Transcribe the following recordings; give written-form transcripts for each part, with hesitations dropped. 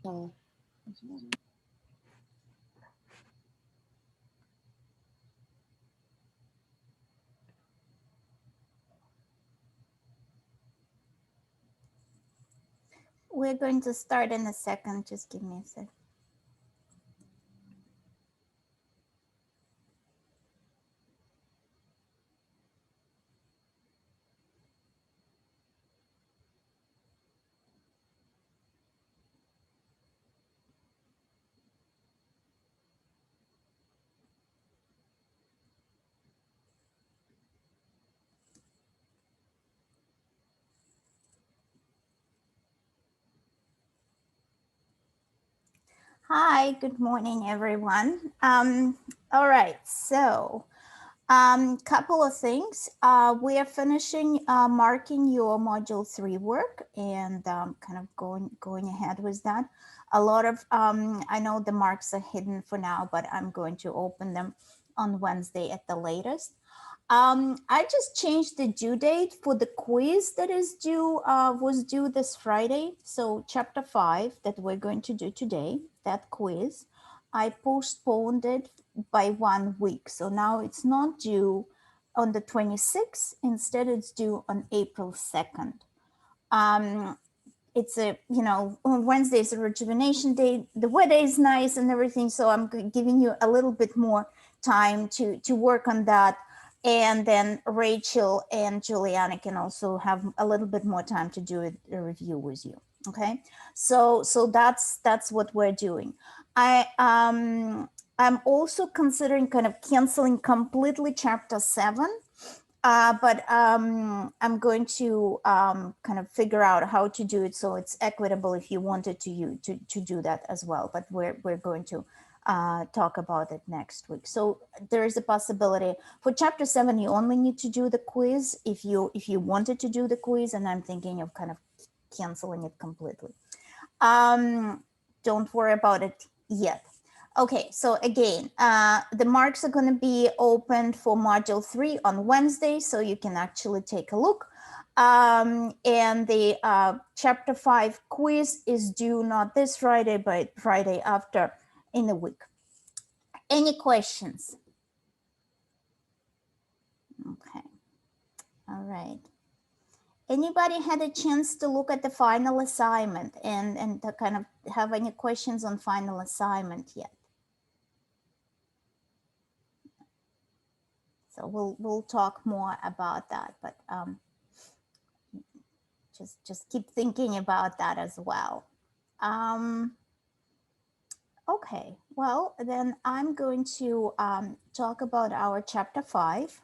Oh. We're going to start in a second. Just give me a sec. Hi, good morning, everyone. All right, so couple of things. We are finishing marking your module 3 work and kind of going ahead with that. A lot of I know the marks are hidden for now, but I'm going to open them on Wednesday at the latest. I just changed the due date for the quiz that is due was due this Friday. So chapter 5 that we're going to do today, that quiz, I postponed it by 1 week. So now it's not due on the 26th. Instead, it's due on April 2nd. It's a, on Wednesday is a rejuvenation day. The weather is nice and everything. So I'm giving you a little bit more time to work on that. And then Rachel and Juliana can also have a little bit more time to do a review with you. Okay. So that's what we're doing. I'm also considering kind of canceling completely chapter 7, but I'm going to kind of figure out how to do it so it's equitable if you wanted to do that as well. But we're going to talk about it next week. So there is a possibility for chapter 7 you only need to do the quiz if you wanted to do the quiz, and I'm thinking of kind of canceling it completely. Don't worry about it yet. Okay, so again, the marks are going to be opened for module 3 on Wednesday, so you can actually take a look. And the chapter 5 quiz is due not this Friday, but Friday after in a week. Any questions? Okay, all right. Anybody had a chance to look at the final assignment and to kind of have any questions on final assignment yet? So we'll talk more about that, but just keep thinking about that as well. Okay, well then I'm going to talk about our chapter 5.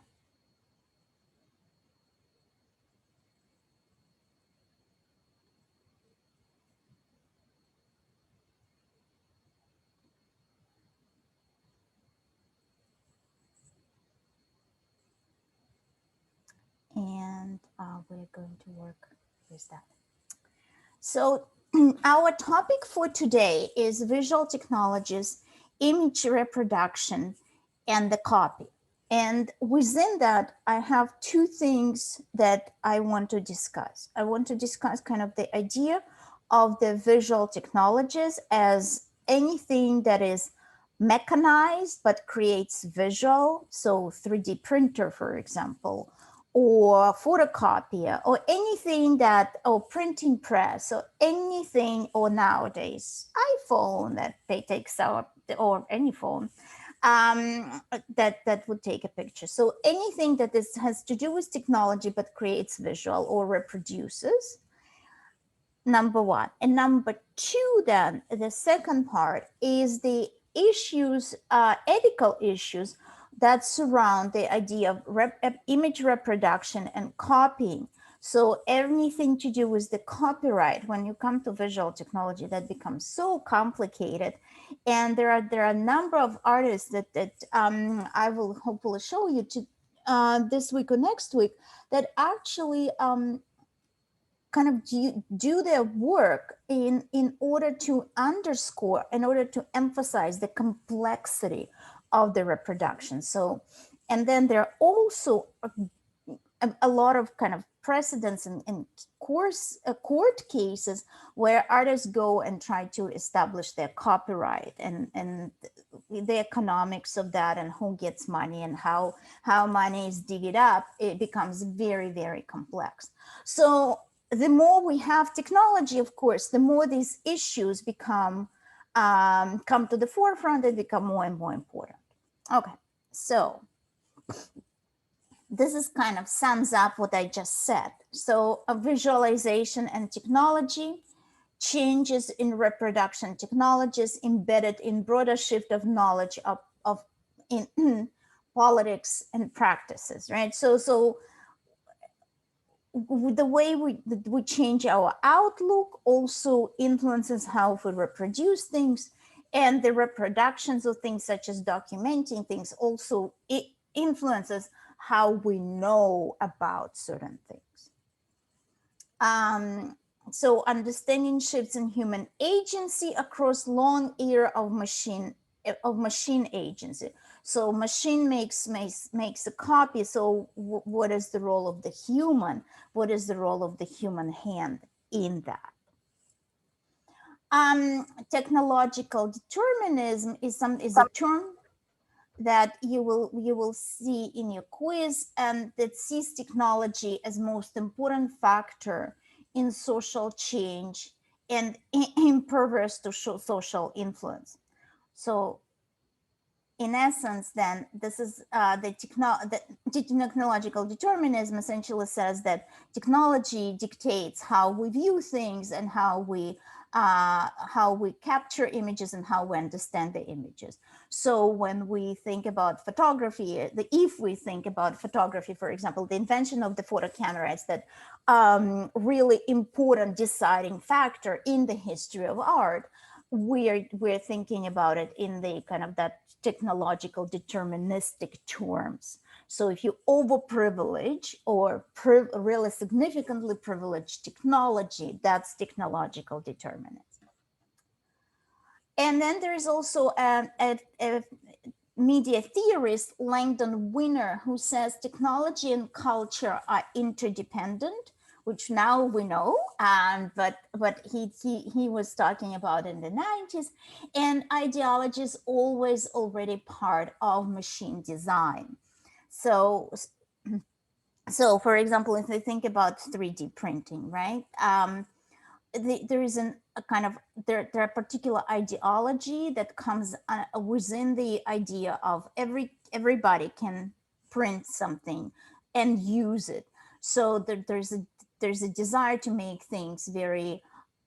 And we're going to work with that. So our topic for today is visual technologies, image reproduction, and the copy. And within that, I have two things that I want to discuss. I want to discuss kind of the idea of the visual technologies as anything that is mechanized but creates visual. So 3D printer, for example, or photocopier, or anything that, or printing press, or anything, or nowadays iPhone that they take out, or any phone that would take a picture. So anything that is, has to do with technology but creates visual or reproduces. Number one. And number two, then the second part is the issues, ethical issues that surround the idea of image reproduction and copying. So anything to do with the copyright, when you come to visual technology, that becomes so complicated. And there are a number of artists that I will hopefully show you to this week or next week that actually kind of do their work in order to underscore, in order to emphasize the complexity of the reproduction. So, and then there are also a lot of kind of precedents in court cases where artists go and try to establish their copyright and the economics of that and who gets money and how money is divvied up. It becomes very, very complex. So the more we have technology, of course, the more these issues come to the forefront and become more and more important. Okay, so this is kind of sums up what I just said. So a visualization and technology, changes in reproduction technologies embedded in broader shift of knowledge of in politics and practices, right? So the way we change our outlook also influences how we reproduce things, and the reproductions of things such as documenting things also it influences how we know about certain things. So understanding shifts in human agency across long era of machine agency. So machine makes a copy. So what is the role of the human? What is the role of the human hand in that? Technological determinism is a term that you will see in your quiz, and that sees technology as most important factor in social change and impervious to social influence. So in essence, then, this is the technological determinism essentially says that technology dictates how we view things and how we capture images and how we understand the images. So when we think about photography, if we think about photography, for example, the invention of the photo camera is that really important deciding factor in the history of art. We're thinking about it in the kind of that technological deterministic terms. So if you overprivilege or really significantly privilege technology, that's technological determinism. And then there is also a media theorist, Langdon Winner, who says technology and culture are interdependent, which now we know, but he was talking about in the 90s, and ideology is always already part of machine design. So for example, if we think about 3D printing, right? There is a kind of there are particular ideology that comes within the idea of everybody can print something and use it. So there's a desire to make things very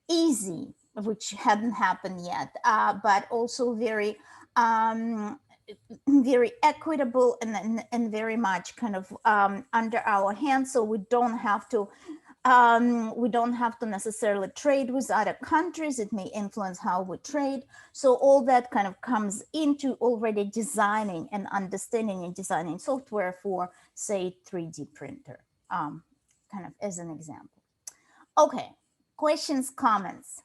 easy, which hadn't happened yet, but also very very equitable and very much kind of under our hands, so we don't have to necessarily trade with other countries. It may influence how we trade. So all that kind of comes into already designing and understanding and designing software for, say, 3D printer, kind of as an example. Okay, questions, comments?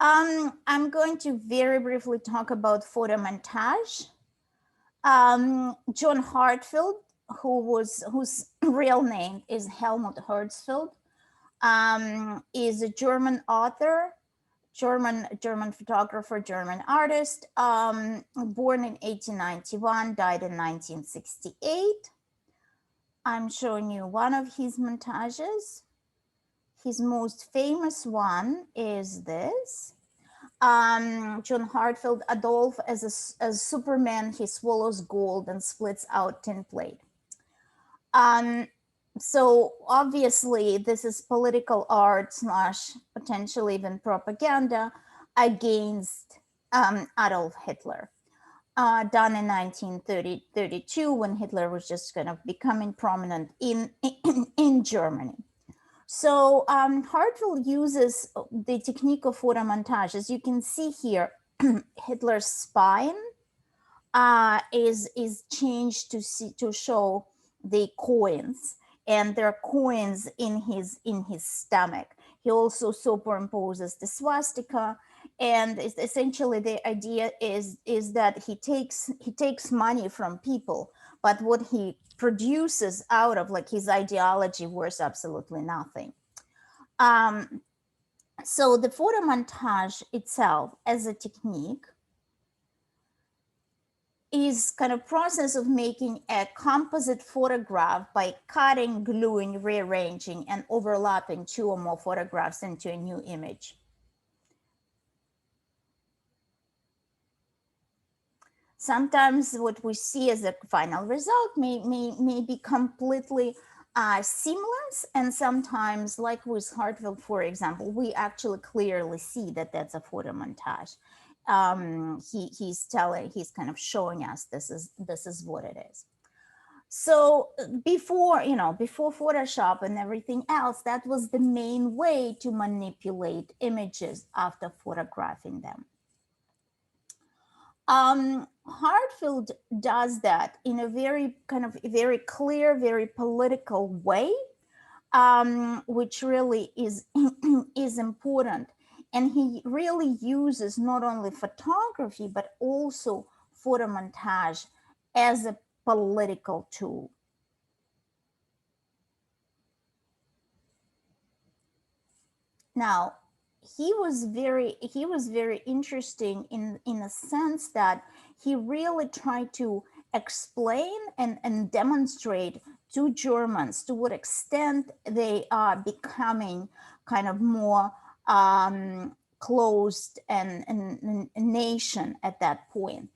I'm going to very briefly talk about photomontage. John Heartfield, whose real name is Helmut Herzfeld, is a German author, German photographer, German artist, born in 1891, died in 1968. I'm showing you one of his montages. His most famous one is this. John Heartfield, Adolf as Superman, he swallows gold and splits out tin plate. So obviously this is political art / potentially even propaganda against Adolf Hitler, done in 1932 when Hitler was just kind of becoming prominent in Germany. So Heartfield uses the technique of photomontage. As you can see here, Hitler's spine is changed to show the coins, and there are coins in his stomach. He also superimposes the swastika, And it's essentially the idea is that he takes money from people, but what he produces out of like his ideology worth absolutely nothing. So the photo montage itself as a technique is kind of process of making a composite photograph by cutting, gluing, rearranging, and overlapping two or more photographs into a new image. Sometimes what we see as a final result may be completely seamless, and sometimes, like with Hartfield, for example, we actually clearly see that that's a photo montage. He's kind of showing us this is what it is. So before Photoshop and everything else, that was the main way to manipulate images after photographing them. Hartfield does that in a very very clear, very political way, which really is is important. And he really uses not only photography, but also photo montage as a political tool. Now, he was very interesting in a sense that he really tried to explain and demonstrate to Germans to what extent they are becoming kind of more closed and nation at that point.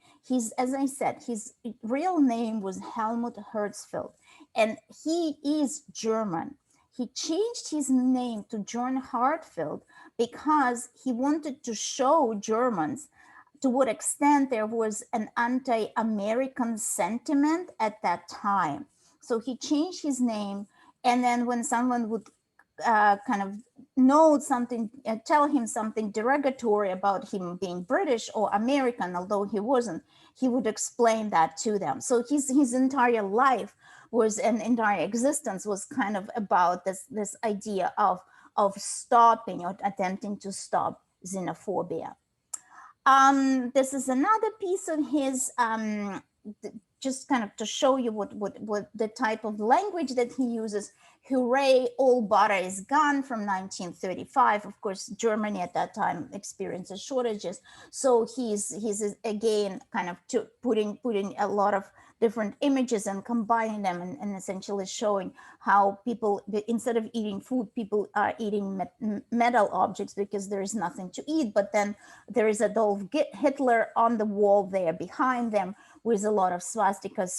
As I said, his real name was Helmut Herzfeld, and he is German. He changed his name to John Hartfield because he wanted to show Germans to what extent there was an anti-American sentiment at that time. So he changed his name, and then when someone would kind of know something, tell him something derogatory about him being British or American, although he wasn't, he would explain that to them. So his entire life was, an entire existence was kind of about this idea of stopping or attempting to stop xenophobia. This is another piece of his, just kind of to show you what the type of language that he uses. Hooray, all butter is gone, from 1935. Of course, Germany at that time experiences shortages. So he's again kind of putting a lot of different images and combining them and essentially showing how people, instead of eating food, people are eating metal objects because there is nothing to eat. But then there is Adolf Hitler on the wall there behind them with a lot of swastikas.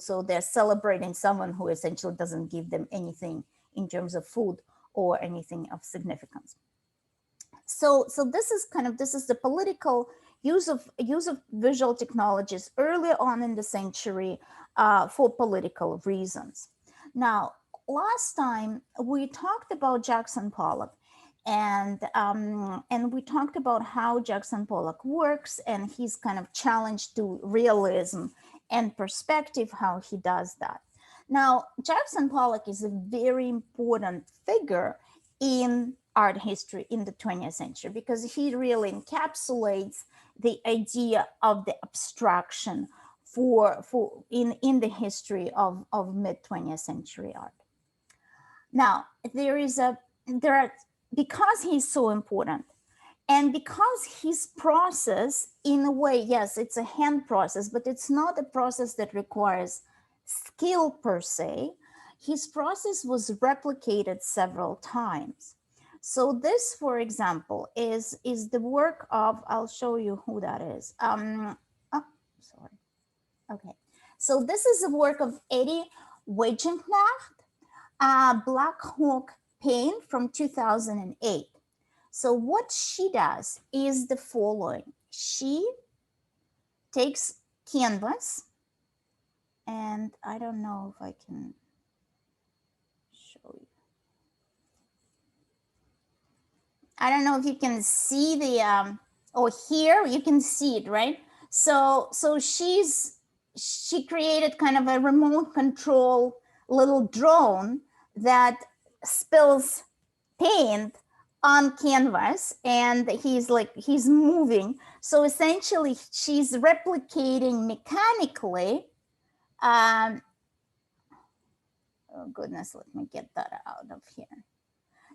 So they're celebrating someone who essentially doesn't give them anything in terms of food or anything of significance. So this is the political use of visual technologies early on in the century for political reasons. Now, last time we talked about Jackson Pollock, and we talked about how Jackson Pollock works and his kind of challenge to realism and perspective, how he does that. Now, Jackson Pollock is a very important figure in art history in the 20th century because he really encapsulates the idea of the abstraction in the history of mid 20th century art. Now, because he's so important, and because his process, in a way, yes, it's a hand process, but it's not a process that requires skill per se. His process was replicated several times. So this, for example, is the work of, I'll show you who that is. Sorry. Okay. So this is the work of Eddie Wagenknecht, Black Hawk Paint from 2008. So what she does is the following. She takes canvas, and I don't know if I can show you. I don't know if you can see the, here you can see it, right? So she created kind of a remote control little drone that spills paint on canvas, and he's moving. So essentially she's replicating mechanically. Oh goodness, let me get that out of here.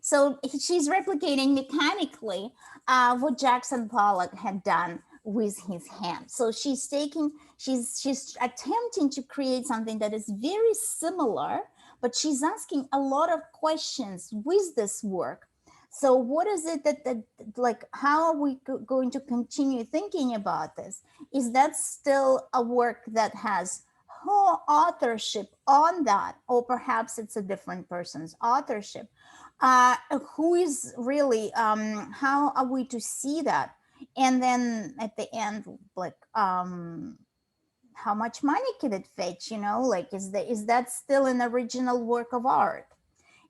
So she's replicating mechanically what Jackson Pollock had done with his hand. So she's attempting to create something that is very similar, but she's asking a lot of questions with this work. So what is it that like, how are we going to continue thinking about this? Is that still a work that has her authorship on that, or perhaps it's a different person's authorship? Who is really, how are we to see that? And then at the end, like, how much money can it fetch? Like, is that still an original work of art?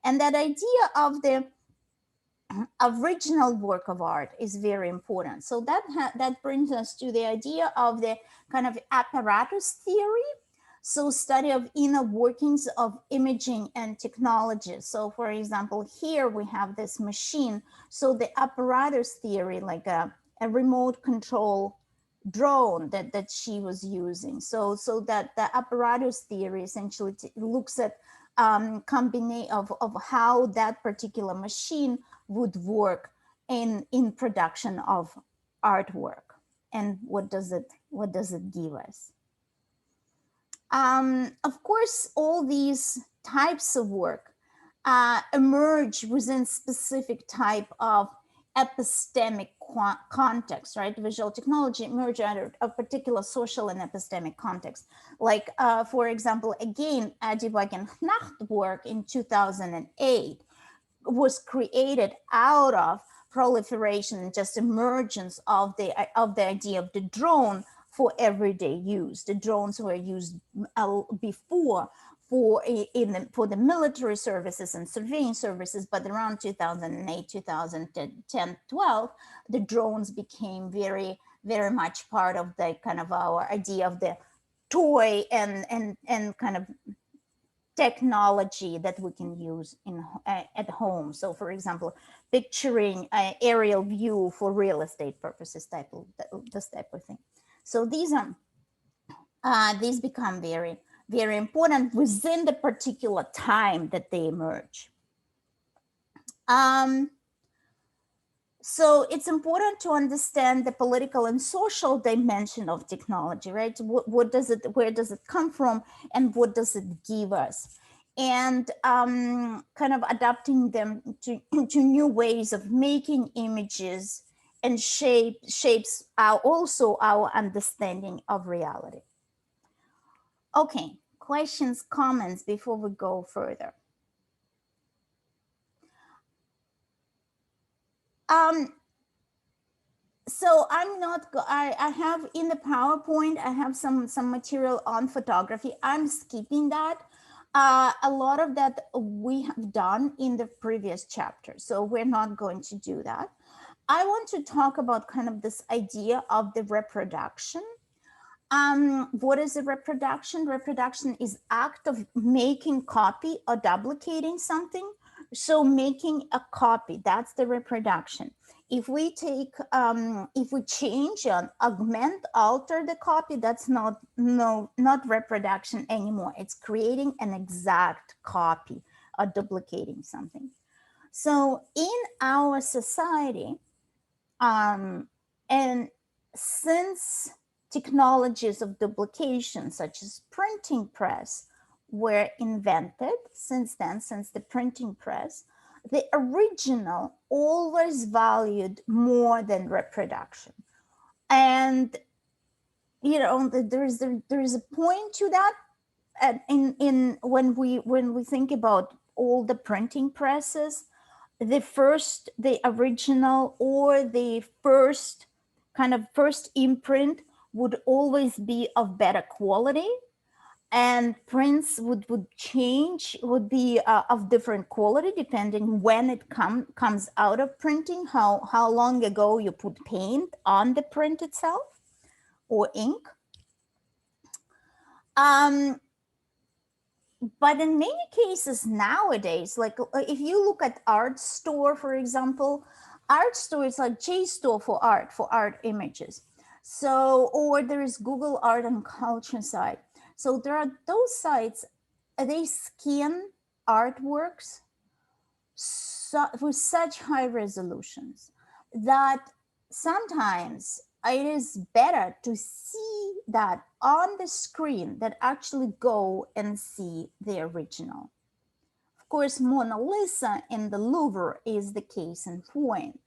And that idea of the original work of art is very important. So that brings us to the idea of the kind of apparatus theory. So study of inner workings of imaging and technology. So for example, here we have this machine. So the apparatus theory, like a remote control drone that she was using. So that the apparatus theory essentially looks at combination of how that particular machine would work in production of artwork, and what does it give us. Of course, all these types of work emerge within specific type of epistemic context, right? Visual technology emerge out of a particular social and epistemic context. Like, for example, again, Adi Wagenknecht work in 2008 was created out of proliferation and just emergence of the idea of the drone for everyday use. The drones were used before for the military services and surveying services, but around 2008, 2010, 12, the drones became very, very much part of the kind of our idea of the toy and kind of technology that we can use at home. So for example, picturing an aerial view for real estate purposes, this type of thing. So these become very, very important within the particular time that they emerge. So it's important to understand the political and social dimension of technology, right? Where does it come from, and what does it give us? And kind of adapting them to new ways of making images, and shapes also our understanding of reality. Okay, questions, comments before we go further? So I'm not, I have in the PowerPoint, I have some material on photography. I'm skipping that. A lot of that we have done in the previous chapter, so we're not going to do that. I want to talk about kind of this idea of the reproduction. What is a reproduction? Reproduction is act of making copy or duplicating something. So making a copy, that's the reproduction. If we take, if we change and augment, alter the copy, that's not reproduction anymore. It's creating an exact copy or duplicating something. So in our society, and since technologies of duplication, such as printing press, were invented, since the printing press, the original always valued more than reproduction. And there is a point to that. In when we think about all the printing presses, the original or the first imprint would always be of better quality, and prints would change, would be of different quality depending when it comes out of printing, how long ago you put paint on the print itself or ink. But in many cases nowadays, like if you look at art store, for example, art store is like JSTOR for art images. So, or there is Google Art and Culture site. So there are those sites, they scan artworks with such high resolutions that sometimes it is better to see that on the screen than actually go and see the original. Of course, Mona Lisa in the Louvre is the case in point.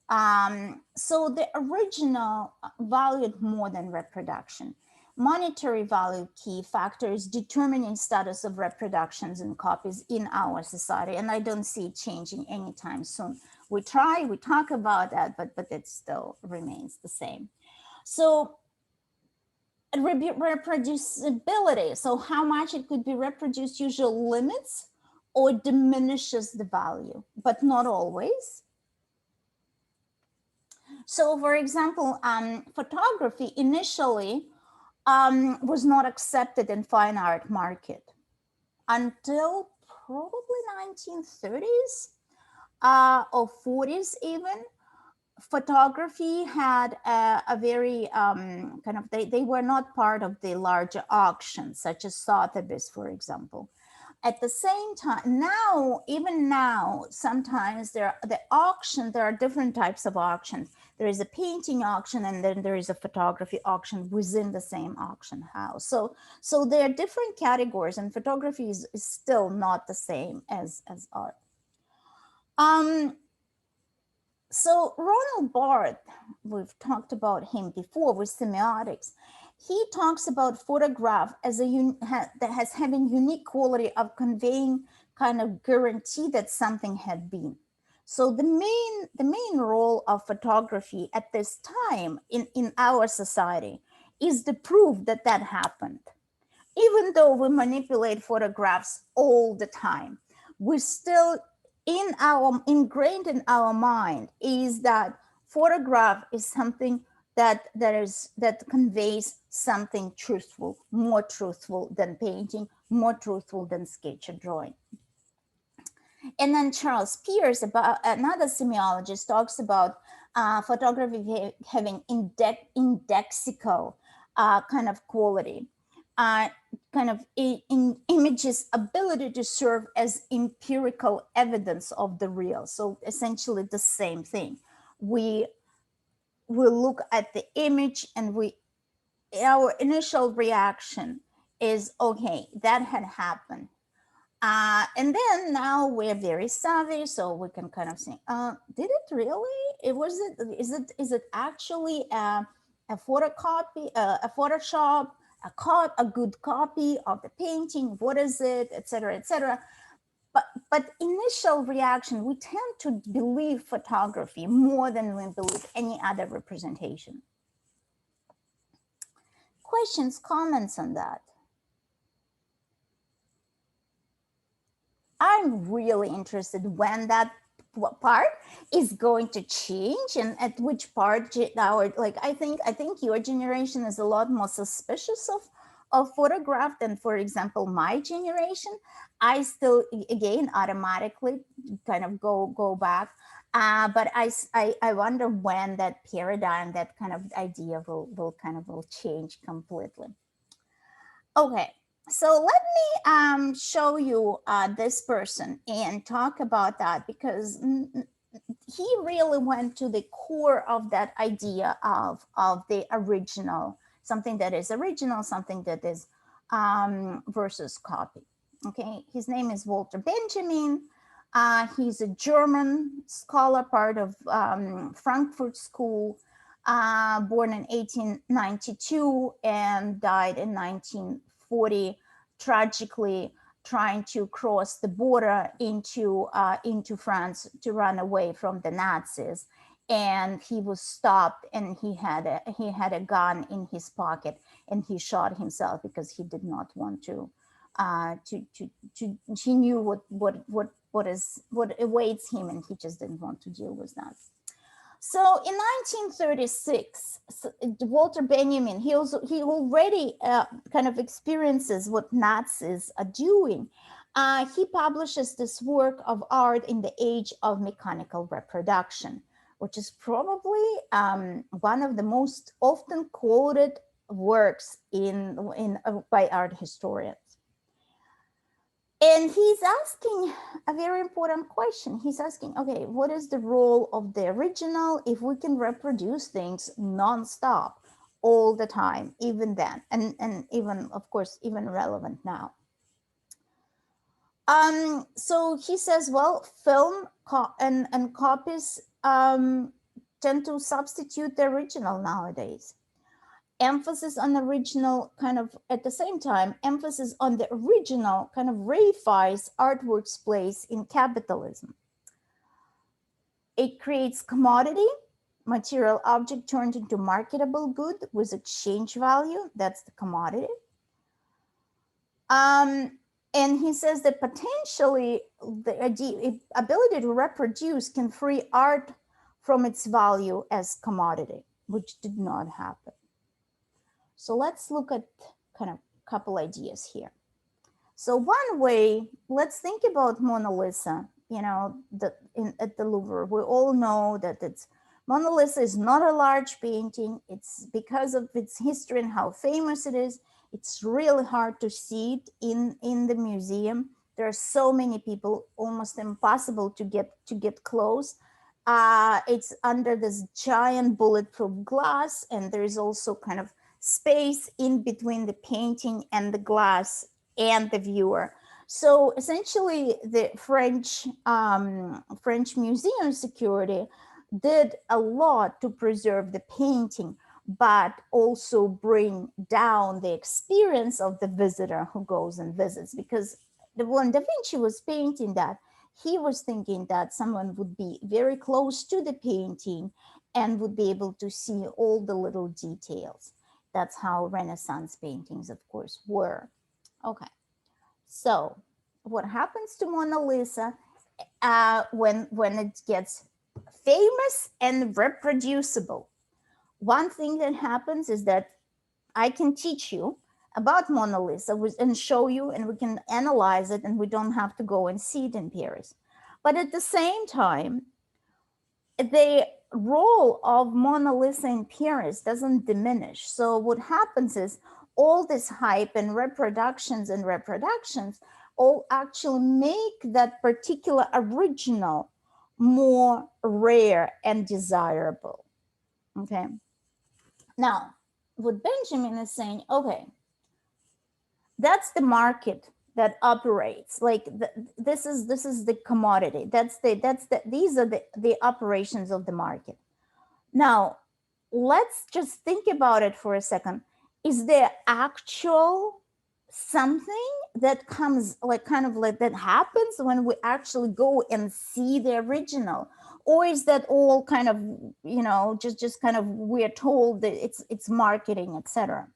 So the original valued more than reproduction. Monetary value key factors determining status of reproductions and copies in our society, and I don't see it changing anytime soon. We talk about that, but it still remains the same. So reproducibility, so how much it could be reproduced, usually limits or diminishes the value, but not always. So, for example, photography initially was not accepted in fine art market until probably 1930s or 40s even. Photography had a very kind of, they were not part of the larger auctions such as Sotheby's, for example. At the same time, now, even now, sometimes there are different types of auctions. There is a painting auction, and then there is a photography auction within the same auction house. So there are different categories, and photography is still not the same as art. So Ronald Barthes, we've talked about him before with semiotics. He talks about photograph as that has having unique quality of conveying kind of guarantee that something had been. So the main role of photography at this time in our society is the proof that that happened. Even though we manipulate photographs all the time, we still ingrained in our mind is that photograph is something that conveys something truthful, more truthful than painting, more truthful than sketch or drawing. And then Charles Peirce, about another semiologist, talks about photography having indexical kind of quality. Kind of in images ability to serve as empirical evidence of the real. So essentially the same thing. We look at the image and our initial reaction is, okay, that had happened. And then now we're very savvy, so we can kind of say, did it really? Is it actually a photocopy, a Photoshop, a good copy of the painting? What is it, etc., etc. But initial reaction, we tend to believe photography more than we believe any other representation. Questions, comments on that? I'm really interested when that part is going to change and at which part our, like, I think your generation is a lot more suspicious of photograph than, for example, my generation. I still, again, automatically kind of go back, but I wonder when that paradigm, that kind of idea will change completely. Okay, so let me show you this person and talk about that, because he really went to the core of that idea of the original, something that is original, something that is versus copy. Okay, his name is Walter Benjamin. He's a German scholar, part of Frankfurt School, born in 1892 and died in 1940, tragically trying to cross the border into France to run away from the Nazis. And he was stopped, and he had a gun in his pocket, and he shot himself because he did not want to. He knew what awaits him, and he just didn't want to deal with that. So in 1936, Walter Benjamin, he already kind of experiences what Nazis are doing. He publishes this work of art in the age of mechanical reproduction, which is probably one of the most often quoted works by art historians. And he's asking a very important question. He's asking, okay, what is the role of the original if we can reproduce things nonstop all the time, even then, and even, of course, even relevant now? So he says, well, film and copies tend to substitute the original nowadays. Emphasis on original kind of, at the same time, emphasis on the original kind of reifies artwork's place in capitalism. It creates commodity, material object turned into marketable good with exchange value. That's the commodity. And he says that potentially the ability to reproduce can free art from its value as commodity, which did not happen. So let's look at kind of a couple ideas here. So one way, let's think about Mona Lisa, you know, at the Louvre. We all know that Mona Lisa is not a large painting. It's because of its history and how famous it is. It's really hard to see it in the museum. There are so many people, almost impossible to get close. It's under this giant bulletproof glass, and there is also kind of space in between the painting and the glass and the viewer. So essentially, the French museum security did a lot to preserve the painting, but also bring down the experience of the visitor who goes and visits. Because when Da Vinci was painting that, he was thinking that someone would be very close to the painting and would be able to see all the little details. That's how Renaissance paintings, of course, were. Okay, so what happens to Mona Lisa when it gets famous and reproducible? One thing that happens is that I can teach you about Mona Lisa and show you, and we can analyze it, and we don't have to go and see it in Paris. But at the same time, the role of Mona Lisa in Paris doesn't diminish. So what happens is all this hype and reproductions all actually make that particular original more rare and desirable. Okay. Now, what Benjamin is saying, okay, that's the market that operates. Like this is the commodity. These are the operations of the market. Now, let's just think about it for a second. Is there actual something that comes like kind of like that happens when we actually go and see the original? Or is that all kind of, you know, just kind of, we're told that it's marketing, etc.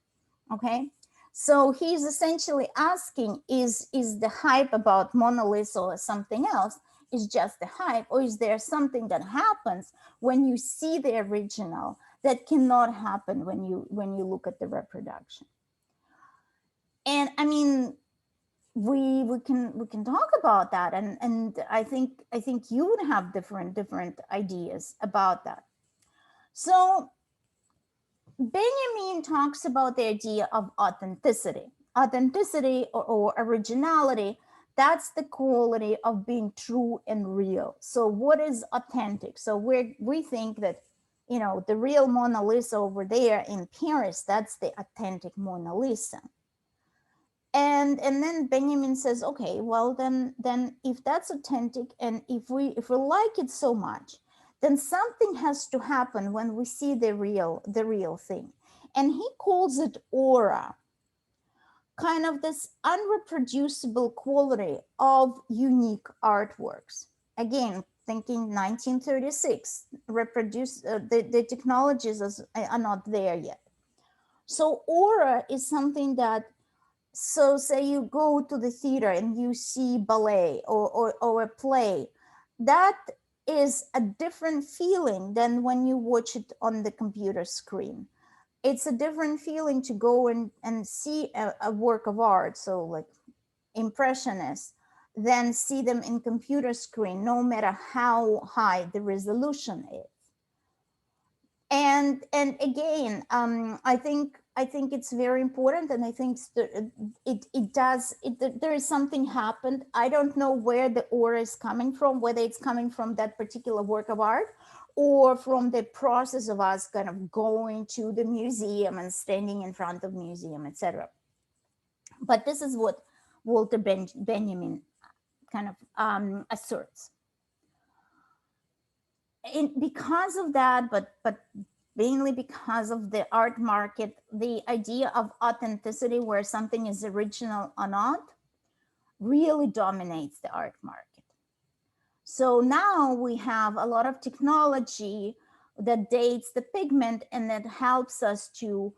Okay. So he's essentially asking, is the hype about Mona Lisa or something else is just the hype, or is there something that happens when you see the original that cannot happen when you look at the reproduction? And I mean, we can talk about that, and I think you would have different ideas about that. So Benjamin talks about the idea of authenticity. Authenticity or originality, that's the quality of being true and real. So what is authentic? So we think that, you know, the real Mona Lisa over there in Paris, that's the authentic Mona Lisa. And then Benjamin says, okay, well then if that's authentic, and if we like it so much, then something has to happen when we see the real thing. And he calls it aura, kind of this unreproducible quality of unique artworks. Again, thinking 1936, the technologies are not there yet. So aura is something that, so say you go to the theater and you see ballet or a play, that is a different feeling than when you watch it on the computer screen. It's a different feeling to go and see a work of art, so like impressionists, than see them in computer screen, no matter how high the resolution is. And again, I think it's very important, and I think there is something happened. I don't know where the aura is coming from, whether it's coming from that particular work of art or from the process of us kind of going to the museum and standing in front of museum, etc. But this is what Walter Benjamin kind of asserts. Because of that, but mainly because of the art market, the idea of authenticity, where something is original or not, really dominates the art market. So now we have a lot of technology that dates the pigment and that helps us to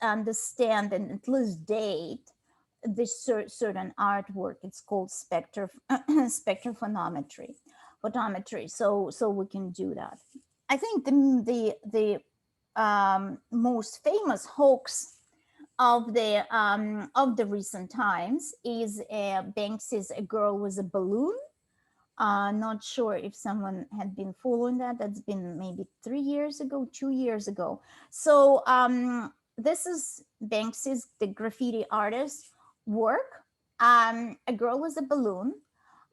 understand and at least date this certain artwork. It's called spectrophotometry. So we can do that. I think the most famous hoax of the recent times is Banksy's "A Girl with a Balloon." Not sure if someone had been following that. That's been maybe 3 years ago, 2 years ago. So this is Banksy's, the graffiti artist, work. A Girl with a Balloon,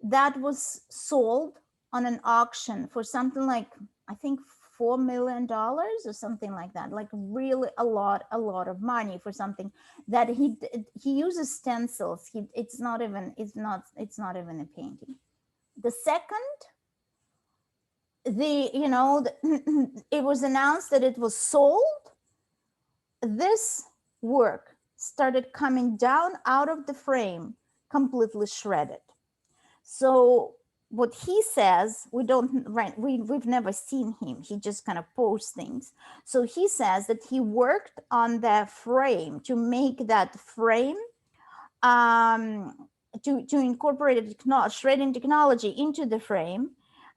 that was sold on an auction for something like, I think, $4 million or something like that. Like really a lot of money for something that he uses stencils. It's not even a painting. The second, it was announced that it was sold, this work started coming down out of the frame, completely shredded. So what he says, we've never seen him. He just kind of posts things. So he says that he worked on the frame to make that frame, to incorporate shredding technology into the frame,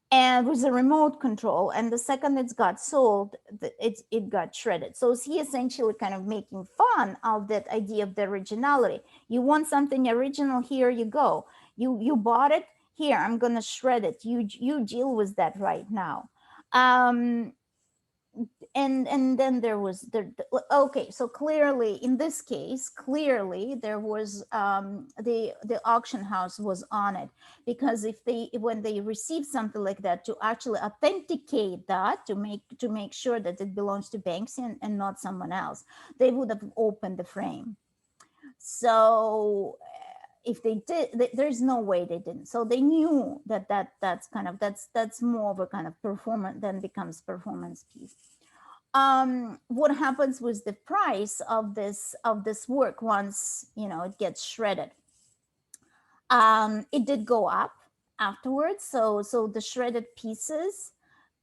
and with a remote control. And the second it got sold, it got shredded. So he essentially kind of making fun of that idea of the originality. You want something original, here you go. You bought it, here, I'm gonna shred it. You deal with that right now. And then there was okay, so clearly in this case, there was the auction house was on it, because when they receive something like that, to actually authenticate that, to make sure that it belongs to Banksy and not someone else, they would have opened the frame. So if they did, there's no way they didn't. So they knew that's more of a kind of performance, then becomes performance piece. What happens with the price of this work once it gets shredded? It did go up afterwards. So the shredded pieces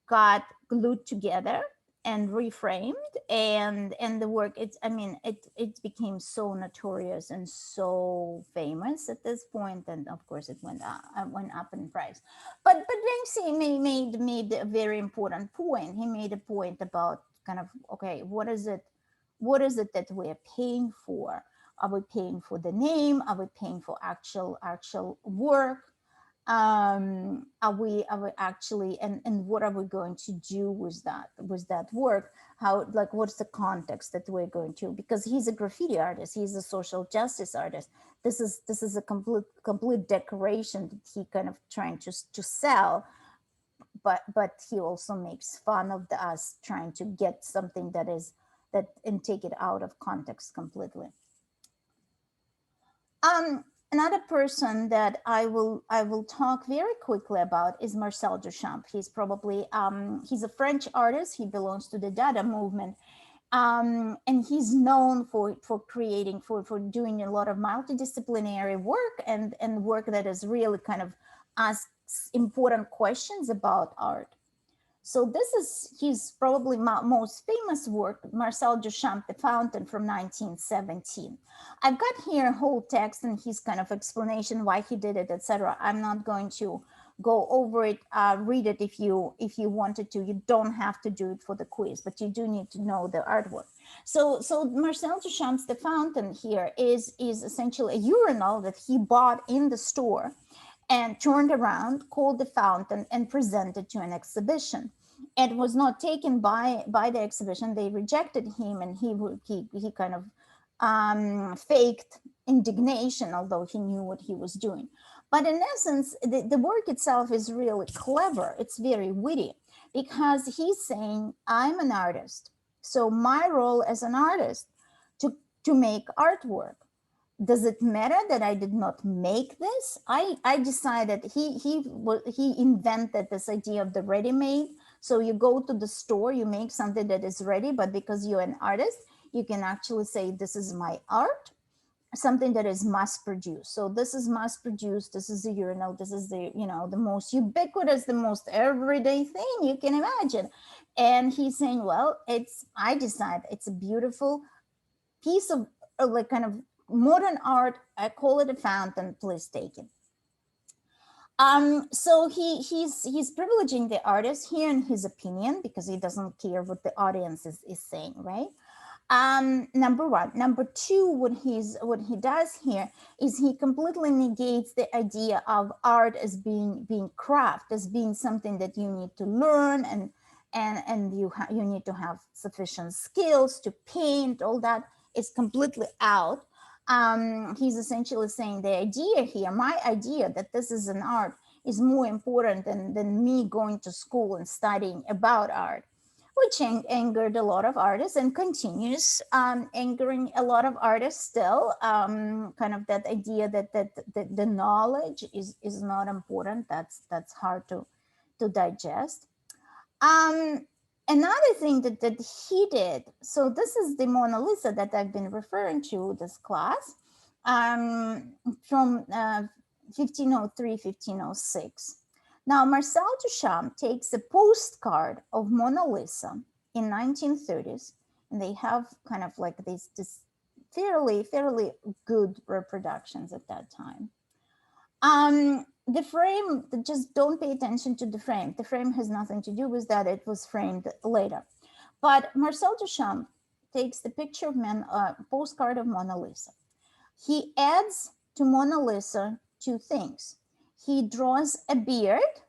got glued together and reframed, and the work, it became so notorious and so famous at this point, and of course it went up in price. But Banksy made a very important point. He made a point about kind of, okay, what is it that we're paying for? Are we paying for the name? Are we paying for actual work? Are we actually, and what are we going to do with that work? How, like, what's the context that we're going to? Because he's a graffiti artist, he's a social justice artist. This is a complete decoration that he kind of trying to sell, but he also makes fun of us trying to get something that and take it out of context completely. Another person that I will talk very quickly about is Marcel Duchamp. He's probably he's a French artist. He belongs to the Dada movement, and he's known for creating for doing a lot of multidisciplinary work and work that is really kind of asks important questions about art. So this is his probably most famous work, Marcel Duchamp, The Fountain, from 1917. I've got here a whole text and his kind of explanation why he did it, etc. I'm not going to go over it, read it if you wanted to. You don't have to do it for the quiz, but you do need to know the artwork. So Marcel Duchamp's The Fountain here is essentially a urinal that he bought in the store and turned around, called The Fountain, and presented to an exhibition. And was not taken by the exhibition. They rejected him, and he kind of faked indignation, although he knew what he was doing. But in essence, the work itself is really clever. It's very witty, because he's saying, I'm an artist. So my role as an artist to make artwork. Does it matter that I did not make this? I decided he invented this idea of the ready-made. So you go to the store, you make something that is ready, but because you're an artist, you can actually say, this is my art, something that is mass produced. So this is mass produced. This is the urinal. This is the, the most ubiquitous, the most everyday thing you can imagine. And he's saying, well, I decide it's a beautiful piece of like kind of modern art. I call it a fountain. Please take it. So he's privileging the artist here in his opinion, because he doesn't care what the audience is saying, right? Number one. Number two, what he does here is he completely negates the idea of art as being craft, as being something that you need to learn and you need to have sufficient skills to paint. All that is completely out. He's essentially saying the idea here, my idea that this is an art, is more important than me going to school and studying about art, which angered a lot of artists and continues angering a lot of artists still. Kind of that idea that the knowledge is not important. That's hard to digest. Another thing that he did, so this is the Mona Lisa that I've been referring to this class, from 1503, 1506. Now, Marcel Duchamp takes a postcard of Mona Lisa in 1930s, and they have kind of like this fairly good reproductions at that time. The frame, just don't pay attention to the frame. The frame has nothing to do with that. It was framed later. But Marcel Duchamp takes the picture of postcard of Mona Lisa. He adds to Mona Lisa two things. He draws a beard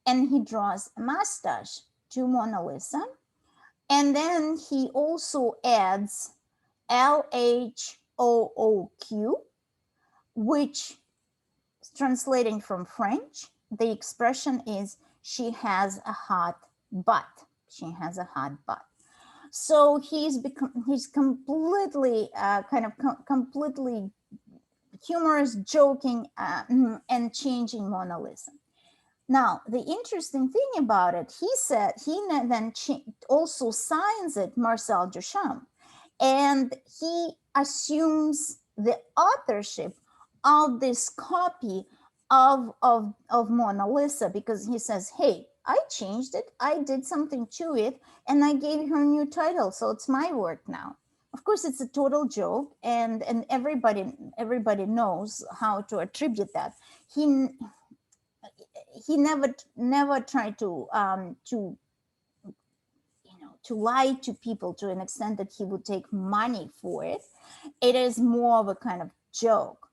and he draws a mustache to Mona Lisa. And then he also adds LHOOQ, which, translating from French, the expression is, she has a hot butt. She has a hot butt. So he's completely completely humorous, joking, and changing Mona Lisa. Now, the interesting thing about it, he said he then also signs it Marcel Duchamp, and he assumes the authorship of this copy of Mona Lisa, because he says, hey, I changed it, I did something to it, and I gave her a new title, so it's my work now. Of course, it's a total joke, and everybody knows how to attribute that. He never tried to lie to people to an extent that he would take money for it. It is more of a kind of joke.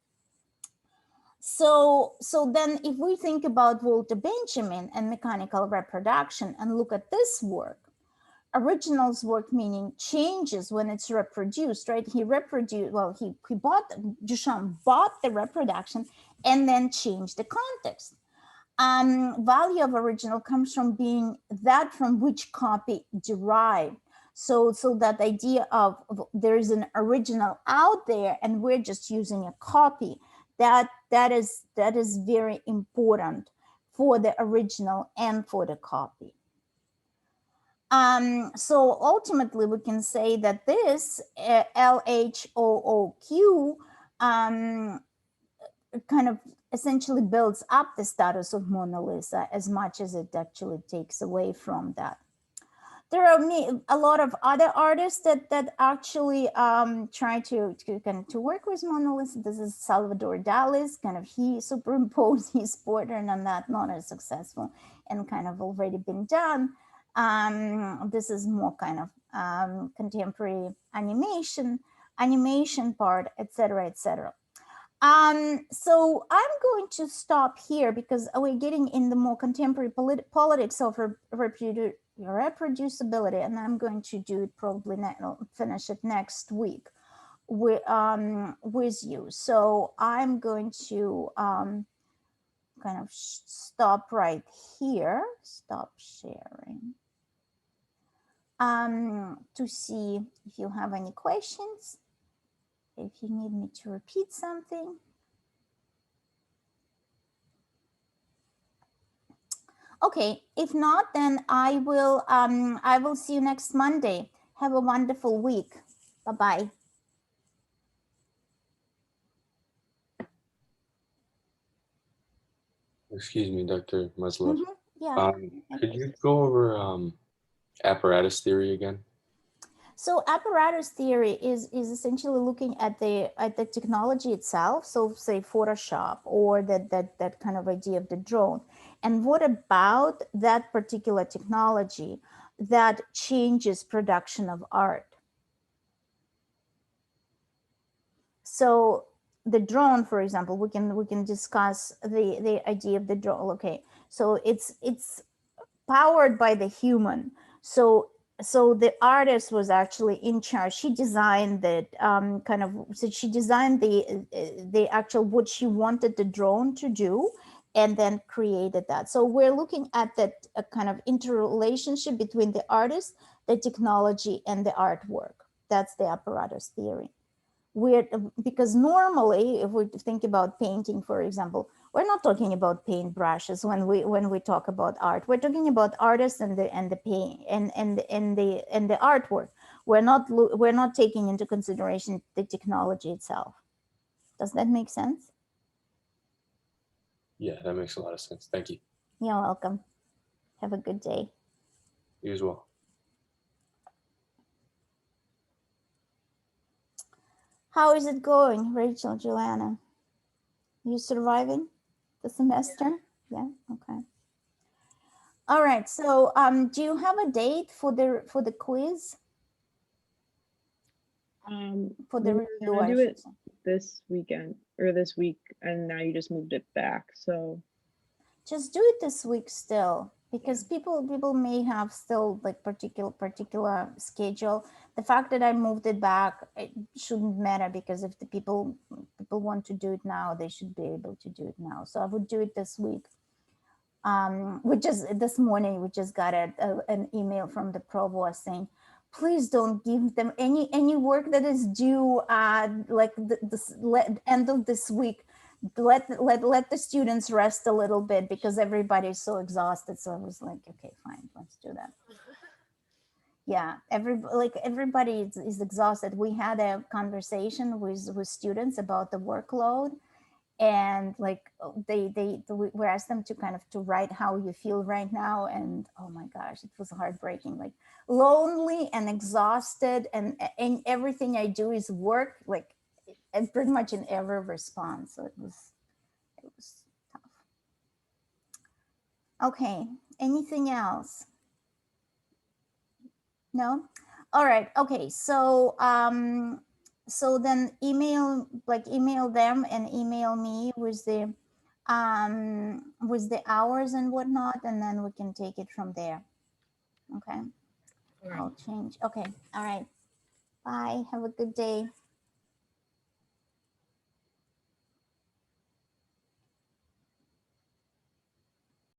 So then if we think about Walter Benjamin and mechanical reproduction and look at this work, originals work meaning changes when it's reproduced, right? Duchamp bought the reproduction and then changed the context. Value of original comes from being that from which copy derived. So that idea of there's an original out there and we're just using a copy, that is very important for the original and for the copy. So ultimately we can say that this LHOOQ kind of essentially builds up the status of Mona Lisa as much as it actually takes away from that. There are a lot of other artists that actually try to work with monoliths. This is Salvador Dali's, kind of he superimposed his portrait on that, not as successful and kind of already been done. This is more kind of contemporary animation part, etc., etc. So I'm going to stop here because we're getting in the more contemporary politics of reproducibility, and I'm going to do it probably finish it next week with you. So I'm going to kind of stop right here, stop sharing, to see if you have any questions, if you need me to repeat something. Okay, if not, then I will see you next Monday. Have a wonderful week. Bye-bye. Excuse me, Dr. Maslov. Yeah. Could you go over apparatus theory again? So apparatus theory is essentially looking at the technology itself. So say Photoshop or that kind of idea of the drone. And what about that particular technology that changes production of art? So the drone, for example, we can discuss the idea of the drone. Okay, so it's powered by the human. So the artist was actually in charge. She designed that so she designed the actual what she wanted the drone to do, and then created that. So we're looking at that kind of interrelationship between the artist, the technology, and the artwork. That's the apparatus theory. Because normally, if we think about painting, for example, we're not talking about paint brushes when we talk about art. We're talking about artists and the paint and the artwork. We're not taking into consideration the technology itself. Does that make sense? Yeah, that makes a lot of sense. Thank you. You're welcome. Have a good day. You as well. How is it going, Rachel, Joanna? You surviving the semester? Yeah. Okay. All right. So, do you have a date for the quiz? For the review, I do it this weekend or this week, and now you just moved it back. So just do it this week still, because people may have still like particular schedule. The fact that I moved it back, it shouldn't matter, because if the people want to do it now, they should be able to do it now. So I would do it this week. We just this morning we just got an email from the provost saying, please don't give them any work that is due like this end of this week. Let the students rest a little bit, because everybody's so exhausted. So I was like, okay, fine, let's do that. Yeah, everybody is exhausted. We had a conversation with students about the workload, and like we asked them to kind of to write how you feel right now, and oh my gosh, it was heartbreaking, like lonely and exhausted, and everything I do is work, like, and pretty much in every response. So it was tough. Okay, anything else? No. All right. Okay, so so then email them and email me with the hours and whatnot, and then we can take it from there. Okay. I'll change. Okay. All right. Bye. Have a good day.